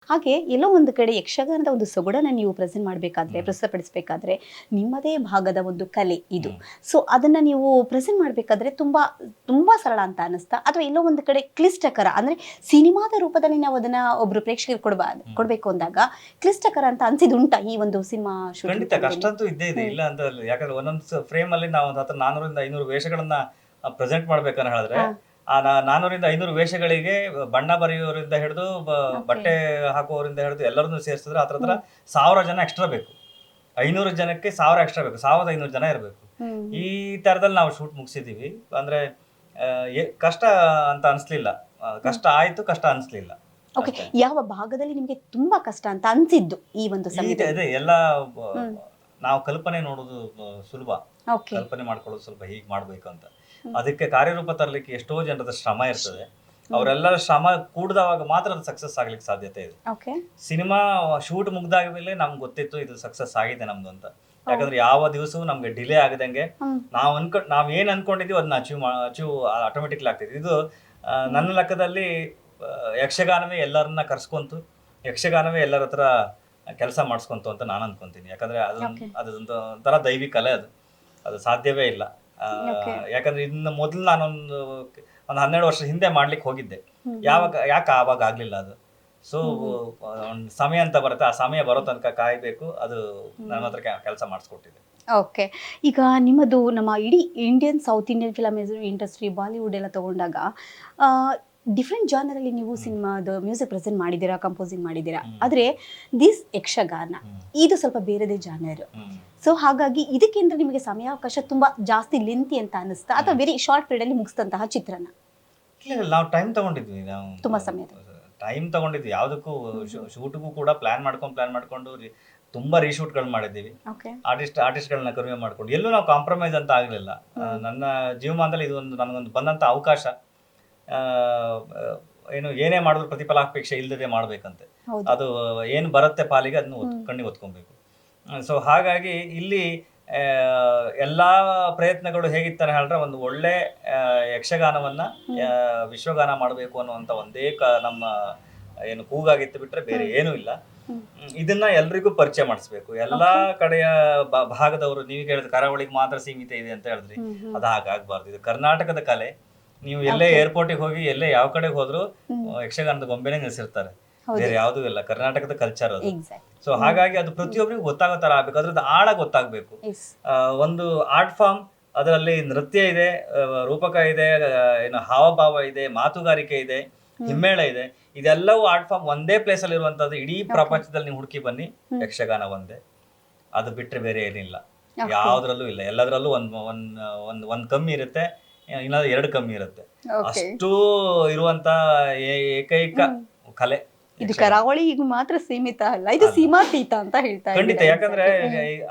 ಹಾಗೆ ಎಲ್ಲೋ ಒಂದು ಕಡೆ ಯಕ್ಷಗಾನದ ಒಂದು ಸೊಗಡನ್ನ ನೀವು ಪ್ರೆಸೆಂಟ್ ಮಾಡಬೇಕಾದ್ರೆ ಪ್ರಸ್ತುತಪಡಿಸಬೇಕಾದ್ರೆ ನಿಮ್ಮದೇ ಭಾಗದ ಒಂದು ಕಲೆ ಇದು. ಸೊ ಅದನ್ನ ನೀವು ಪ್ರೆಸೆಂಟ್ ಮಾಡಬೇಕಾದ್ರೆ ತುಂಬಾ ತುಂಬಾ ಸರಳ ಅಂತ ಅನಿಸ್ತಾ ಅಥವಾ ಎಲ್ಲೋ ಒಂದು ಕಡೆ ಕ್ಲಿಷ್ಟಕರ ಅಂದ್ರೆ ಸಿನಿಮಾದ ರೂಪದಲ್ಲಿ ನಾವು ಅದನ್ನ ಒಬ್ರು ಪ್ರೇಕ್ಷಕರಿಗೆ ಕೊಡಬೇಕು ಅಂದಾಗ ಕ್ಲಿಷ್ಟಕರ ಅಂತ ಅನ್ಸಿದುಂಟಾ ಈ ಒಂದು ಸಿನಿಮಾ ಖಂಡಿತ ಕಷ್ಟ ಅಂತೂ ಇದ್ದೇ ಇದೆ, ಇಲ್ಲ ಅಂತ ಅಲ್ಲ. ಯಾಕಂದ್ರೆ ಒಂದೊಂದು ಫ್ರೇಮ್ ಅಲ್ಲಿ ನಾವು ಹತ್ರ 400 ಇಂದ 500 ವೇಷಗಳನ್ನ ಪ್ರೆಸೆಂಟ್ ಮಾಡ್ಬೇಕಂತ ಹೇಳಿದ್ರೆ ಆ 400 ಇಂದ 500 ವೇಷಗಳಿಗೆ ಬಣ್ಣ ಬರೆಯೋರಿಂದ ಹಿಡಿದು ಬಟ್ಟೆ ಹಾಕುವವರಿಂದ ಹಿಡಿದು ಎಲ್ಲರನ್ನೂ ಸೇರಿಸಿದ್ರೆ ಹತ್ರ 1000 ಜನ ಎಕ್ಸ್ಟ್ರಾ ಬೇಕು. 500 ಜನಕ್ಕೆ 1000 ಎಕ್ಸ್ಟ್ರಾ ಬೇಕು, 1500 ಜನ ಇರಬೇಕು. ಈ ತರದಲ್ಲಿ ನಾವು ಶೂಟ್ ಮುಗಿಸಿದೀವಿ. ಅಂದ್ರೆ ಕಷ್ಟ ಅಂತ ಅನ್ಸ್ಲಿಲ್ಲ, ಕಷ್ಟ ಆಯ್ತು, ಕಷ್ಟ ಅನ್ಸ್ಲಿಲ್ಲ. ಓಕೆ, ಯಾವ ಭಾಗದಲ್ಲಿ ನಿಮಗೆ ತುಂಬಾ ಕಷ್ಟ ಅಂತ ಅನ್ಸಿದ್ದು ಈ ಒಂದು ಸಮಯದಲ್ಲಿ? ಅದೇ ಎಲ್ಲ ನಾವು ಕಲ್ಪನೆ ನೋಡೋದು ಸುಲಭ, ಕಲ್ಪನೆ ಮಾಡ್ಕೊಳ್ಳೋದು ಸ್ವಲ್ಪ ಹೀಗೆ ಮಾಡ್ಬೇಕು ಅಂತ. ಅದಕ್ಕೆ ಕಾರ್ಯರೂಪ ತರಲಿಕ್ಕೆ ಎಷ್ಟೋ ಜನರದ ಶ್ರಮ ಇರ್ತದೆ. ಅವರೆಲ್ಲರ ಶ್ರಮ ಕೂಡಿದವಾಗ ಮಾತ್ರ ಅದು ಸಕ್ಸಸ್ ಆಗ್ಲಿಕ್ಕೆ ಸಾಧ್ಯತೆ ಇದೆ. ಸಿನಿಮಾ ಶೂಟ್ ಮುಗ್ದಾಗ ಮೇಲೆ ನಮ್ಗೆ ಗೊತ್ತಿತ್ತು ಇದು ಸಕ್ಸಸ್ ಆಗಿದೆ ನಮ್ದು ಅಂತ. ಯಾಕಂದ್ರೆ ಯಾವ ದಿವಸವೂ ನಮ್ಗೆ ಡಿಲೇ ಆಗದಂಗೆ ನಾವ್ ಏನ್ ಅನ್ಕೊಂಡಿದೀವಿ ಅದನ್ನ ಅಚೀವ್ ಆಟೋಮೆಟಿಕ್ಲಿ ಆಗ್ತಿದೆ. ಇದು ನನ್ನ ಲೆಕ್ಕದಲ್ಲಿ ಯಕ್ಷಗಾನವೇ ಎಲ್ಲರನ್ನ ಕರ್ಸ್ಕೊಂತು, ಯಕ್ಷಗಾನವೇ ಎಲ್ಲರ ಹತ್ರ ಕೆಲಸ ಮಾಡಿಸ್ಕೊಂತು ಅಂತ ನಾನು ಅನ್ಕೊಂತೀನಿ. ಯಾಕಂದ್ರೆ ಅದೊಂದು ಒಂಥರ ದೈವಿಕ ಕಲೆ, ಅದು ಸಾಧ್ಯವೇ ಇಲ್ಲ. ಯಾಕಂದ್ರೆ ಇನ್ನು ಮೊದಲು ನಾನೊಂದು 12 ವರ್ಷ ಹಿಂದೆ ಮಾಡ್ಲಿಕ್ಕೆ ಹೋಗಿದ್ದೆ. ಯಾಕೆ ಆವಾಗ ಆಗ್ಲಿಲ್ಲ ಅದು. ಸೊ ಒಂದು ಸಮಯ ಅಂತ ಬರುತ್ತೆ, ಆ ಸಮಯ ಬರೋ ತನಕ ಕಾಯ್ಬೇಕು. ಅದು ನನ್ನ ಹತ್ರ ಕೆಲಸ ಮಾಡಿಸ್ಕೊಟ್ಟಿದೆ. ಓಕೆ, ಈಗ ನಿಮ್ಮದು ನಮ್ಮ ಇಡೀ Indian south Indian film industry Bollywood ಎಲ್ಲ ತಗೊಂಡಾಗ ಡಿಫ್ರೆಂಟ್ ಜಾನರ್ ಅಲ್ಲಿ ನೀವು ಸಿನಿಮಾದ ಮ್ಯೂಸಿಕ್ ಪ್ರೆಸೆಂಟ್ ಮಾಡಿದ್ದೀರಾ, ಕಂಪೋಸಿಂಗ್ ಮಾಡಿದ್ದೀರಾ. ಆದ್ರೆ ದಿಸ್ ಯಕ್ಷಗಾನ ಇದು ಸ್ವಲ್ಪ ಬೇರೆದೇ ಜಾನರ್. ಸೊ ಹಾಗಾಗಿ ಇದಕ್ಕೆಂದ್ರೆ ನಿಮಗೆ ಸಮಯಾವಕಾಶ ತುಂಬಾ ಜಾಸ್ತಿ ಲೆಂತಿ ಅಂತ ಅನಿಸ್ತಾ ಅಥವಾ ವೆರಿ ಶಾರ್ಟ್ ಪೀರಿಯಡ್ ಅಲ್ಲಿ ಮುಗಿಸ್ತಂತಹ ಚಿತ್ರನ? ನಾವು ಟೈಮ್ ತಗೊಂಡಿದ್ವಿ, ನಾವು ತುಂಬಾ ಸಮಯ ಟೈಮ್ ತಗೊಂಡಿದ್ವಿ. ಯಾವುದಕ್ಕೂ ಶೂಟ್ಗೂ ಕೂಡ ಪ್ಲಾನ್ ಮಾಡ್ಕೊಂಡು ತುಂಬಾ ರೀಶೂಟ್ಗಳು ಮಾಡಿದ್ದೀವಿ. ಆರ್ಟಿಸ್ಟ್ಗಳನ್ನ ಕಡಿಮೆ ಮಾಡ್ಕೊಂಡು ಎಲ್ಲೂ ನಾವು ಕಾಂಪ್ರಮೈಸ್ ಅಂತ ಆಗ್ಲಿಲ್ಲ. ನನ್ನ ಜೀವಮಾನದಲ್ಲಿ ಇದೊಂದು ನನಗೊಂದು ಬಂದಂತ ಅವಕಾಶ. ಏನೇ ಮಾಡಿದ್ರು ಪ್ರತಿಫಲಾಪೇಕ್ಷೆ ಇಲ್ಲದೆ ಮಾಡ್ಬೇಕಂತೆ. ಅದು ಏನು ಬರುತ್ತೆ ಪಾಲಿಗೆ ಅದನ್ನ ಕಣ್ಣಿಗೆ ಒತ್ಕೊಬೇಕು. ಸೊ ಹಾಗಾಗಿ ಇಲ್ಲಿ ಎಲ್ಲಾ ಪ್ರಯತ್ನಗಳು ಹೇಗಿತ್ತಾನೆ ಹೇಳಿದ್ರೆ, ಒಂದು ಒಳ್ಳೆ ಯಕ್ಷಗಾನವನ್ನ ವಿಶ್ವಗಾನ ಮಾಡಬೇಕು ಅನ್ನುವಂತ ಒಂದೇ ನಮ್ಮ ಏನು ಕೂಗಾಗಿತ್ತು, ಬಿಟ್ರೆ ಬೇರೆ ಏನೂ ಇಲ್ಲ. ಇದನ್ನ ಎಲ್ರಿಗೂ ಪರಿಚಯ ಮಾಡಿಸ್ಬೇಕು. ಎಲ್ಲಾ ಕಡೆಯ ಭಾಗದವರು, ನೀವು ಹೇಳಿದ್ರೆ ಕರಾವಳಿಗೆ ಮಾತ್ರ ಸೀಮಿತ ಇದೆ ಅಂತ ಹೇಳಿದ್ರಿ, ಅದು ಹಾಗಾಗ್ಬಾರ್ದು. ಇದು ಕರ್ನಾಟಕದ ಕಲೆ. ನೀವು ಎಲ್ಲೇ ಏರ್ಪೋರ್ಟಿಗೆ ಹೋಗಿ ಎಲ್ಲೇ ಯಾವ ಕಡೆಗೆ ಹೋದ್ರು ಯಕ್ಷಗಾನದ ಗೊಂಬೆನೇ ನಿಲ್ಸಿರ್ತಾರೆ, ಬೇರೆ ಯಾವುದೂ ಇಲ್ಲ. ಕರ್ನಾಟಕದ ಕಲ್ಚರ್ ಅದು. ಸೊ ಹಾಗಾಗಿ ಅದು ಪ್ರತಿಯೊಬ್ಬರಿಗೂ ಗೊತ್ತಾಗೋ ತರ ಆಗ್ಬೇಕು, ಅದ್ರದ್ದು ಆಳ ಗೊತ್ತಾಗ್ಬೇಕು. ಒಂದು ಆರ್ಟ್ ಫಾರ್ಮ್, ಅದರಲ್ಲಿ ನೃತ್ಯ ಇದೆ, ರೂಪಕ ಇದೆ, ಏನು ಹಾವಭಾವ ಇದೆ, ಮಾತುಗಾರಿಕೆ ಇದೆ, ಹಿಮ್ಮೇಳ ಇದೆ. ಇದೆಲ್ಲವೂ ಆರ್ಟ್ ಫಾರ್ಮ್ ಒಂದೇ ಪ್ಲೇಸ್ ಅಲ್ಲಿ ಇರುವಂತದ್ದು. ಇಡೀ ಪ್ರಪಂಚದಲ್ಲಿ ನೀವು ಹುಡುಕಿ ಬನ್ನಿ, ಯಕ್ಷಗಾನ ಒಂದೇ. ಅದು ಬಿಟ್ರೆ ಬೇರೆ ಏನಿಲ್ಲ, ಯಾವ್ದ್ರಲ್ಲೂ ಇಲ್ಲ. ಎಲ್ಲದರಲ್ಲೂ ಒಂದ್ ಕಮ್ಮಿ ಇರುತ್ತೆ, ಇನ್ನಾದ್ರೂ 2 ಕಮ್ಮಿ ಇರುತ್ತೆ. ಅಷ್ಟು ಇರುವಂತ ಏಕೈಕ ಕಲೆ ಇದು ಕರಾವಳಿಗೆ ಮಾತ್ರ ಸೀಮಿತ ಅಲ್ಲ, ಇದು ಸೀಮಾತೀತ ಅಂತ ಹೇಳ್ತಾ ಖಂಡಿತ. ಯಾಕಂದ್ರೆ